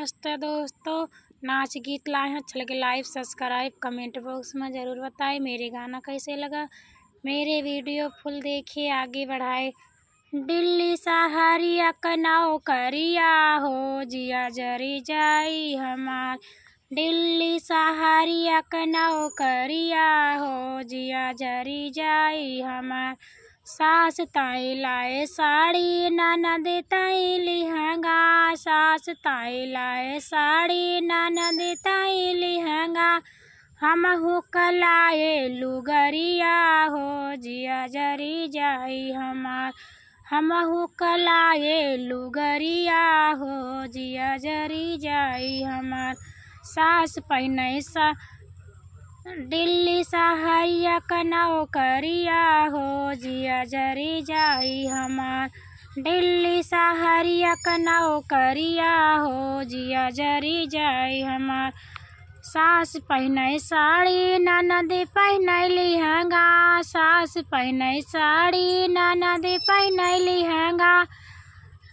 नमस्ते दोस्तों, नाच गीत लाए हैं। अच्छा लगे लाइक सब्सक्राइब कमेंट बॉक्स में ज़रूर बताएं मेरे गाना कैसे लगा। मेरे वीडियो फुल देखिए, आगे बढ़ाए। दिल्ली सहारिया कनाओ करिया हो, जिया जरी जाई हमार। दिल्ली सहारिया कनाओ करिया हो, जिया जरी जाई हमार। सास ताई लाए साड़ी, ननद ताई लिहंगा। सास ताई लाए साड़ी, ननद ताई लिहंगा। हमहु कलाए लुगरिया हो, जिया जरी जाई हमार। हमहु कलाए लुगरिया हो, जिया जरी जाई हमार। सास पहिने सा दिल्ली सहारिया कनाओ करिया हो, जिया जरी जाई हमार। दिल्ली सहारिया कनाओ करिया हो, जिया जरी जाई हमार। सास पहिने साड़ी, ननद पहिने लिहंगा। सास पहिने साड़ी, ननद पहिने लिहंगा।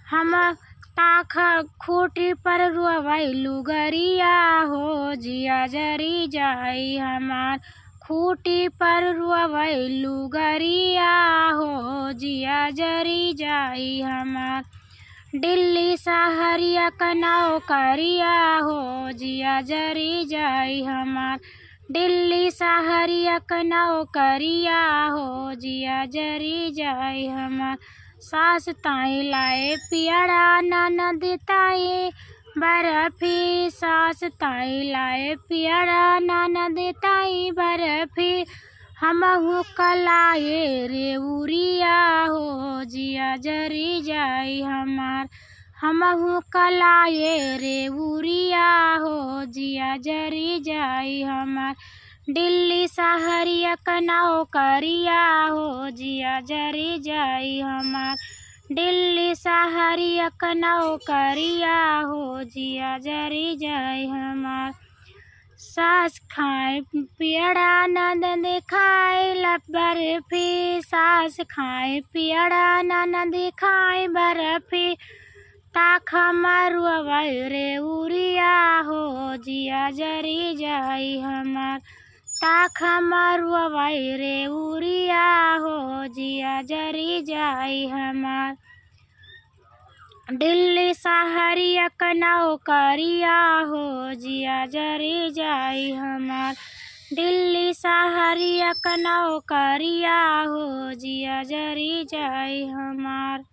हम ताखा खूटी पर रुआई लुगरिया हो, जिया जरी जाई हमार। खूटी पर रुआई लुगरिया हो, जिया जरी जाई हमार। दिल्ली सहारिया कनाओ करिया हो, जिया जरी जाई हमार। दिल्ली सहारिया कनाओ करिया हो, जिया जरी जाई हमार। सास ताई लाए पियड़ा, ननद ताई बर्फी। सास ताई लाए पियड़ा, ननद ताई बर्फी। हमहु कलाए रेउरिया हो, जिया जरी जाई हमार। हमहु कलाए रेउरिया हो, जिया जरी जाई हमार। दिल्ली सहारिया कनाओ करिया हो, जिया जरी जाई हमार। दिल्ली सहारिया कनाओ करिया हो, जिया जरी जाई हमार। सास खाए पियड़ा, ननद खाए बर्फी। सास खाए पियड़ा, ननद खाए बर्फी। ताखा मरुआई रेउरिया हो, जिया जरी जाई हमार। ताखा मरुआई रेउरिया हो, जिया जरी जाई हमार। दिल्ली सहारिया कनाओ करिया हो, जिया जरी जाई हमार। दिल्ली सहारिया कनाओ करिया हो, जिया जरी जाई हमार।